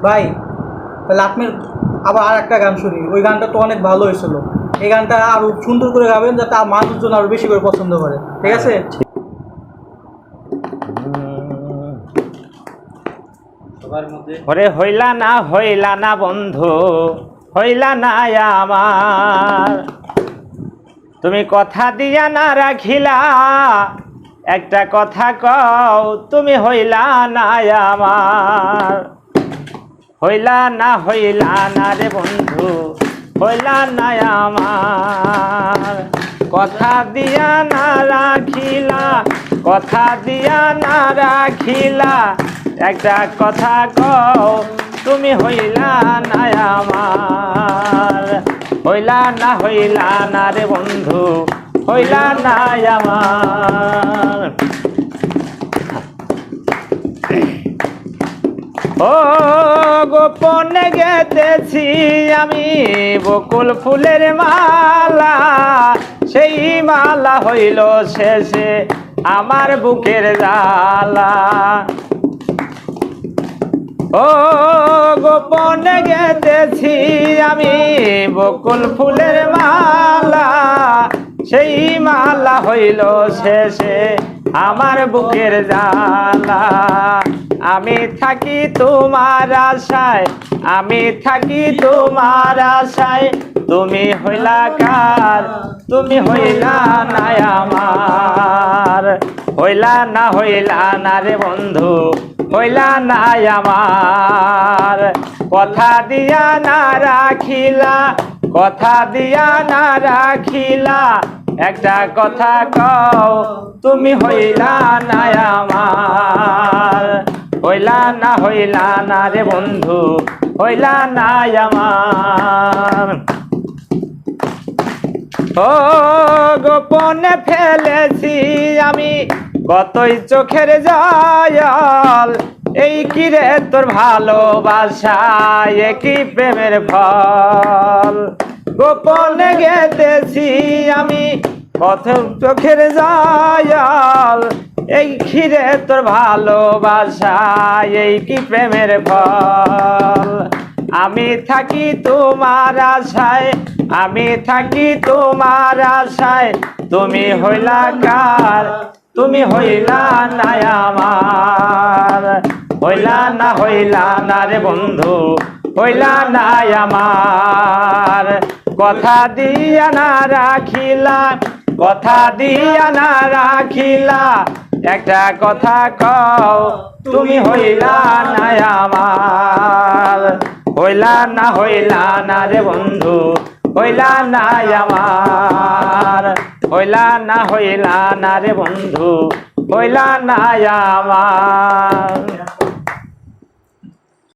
ভাই তাহলে আপনি আবার আর একটা গান শুনি, ওই গানটা তো অনেক ভালো হয়েছিল, এই গানটা আরো সুন্দর করে গাবেন যাতে মানুষজন আরো বেশি করে পছন্দ করে, ঠিক আছে? ওরে হইলা না বন্ধু, হইলা না আমার, তুমি কথা দিয়া না রাখিলা, একটা কথা কও তুমি হইলা না আমার, হইলা না রে বন্ধু, হইলা না আমার, কথা দিয়া না রাখিলা, কথা দিয়া না রাখিলা, একটা কথা কও তুমি হইলা না আমার, হইলা না রে বন্ধু, হইলা না আমার। ও গোপনে গেতেছি আমি বকুল ফুলের মালা, সেই মালা হইল শেষে আমার বুকের জ্বালা। ও গোপনে গেতেছি আমি বকুল ফুলের মালা, সেই মালা হইল শেষে আমার বুকের জ্বালা। আমি থাকি তোমার আশায়, আমি থাকি তোমার আশায়, তুমি হইলা কার, তুমি হইলা না আমার, হইলা না রে বন্ধু, হইলা না আমার, কথা দিয়া না রাখিলা, কথা দিয়া না রাখিলা, একটা কথা কও তুমি হইলা না আমার, হইলা না রে বন্ধু, হইলা না আমার। ও গোপনে ফেলেছি আমি কতই চোখের জল, এই কি রে তোর ভালোবাসা, একই প্রেমের ফল, গোপনে গেতেছি আমি কত চোখের জল, এই খিরে তোর ভালোবাসা, এই কি প্রেমের ফল। আমি থাকি তোমার আশায়, আমি থাকি তোমার আশায়, তুমি হইলা কার, তুমি হইলা না আমার, হইলা না রে বন্ধু, হইলা না আমার, কথা দিয়া না রাখিলা, কথা দিয়া না রাখিলা, একটা কথা কও তুমি হইলা না আমার, হইলা না রে বন্ধু, হইলা না আমার, হইলা না রে বন্ধু, হইলা না আমার।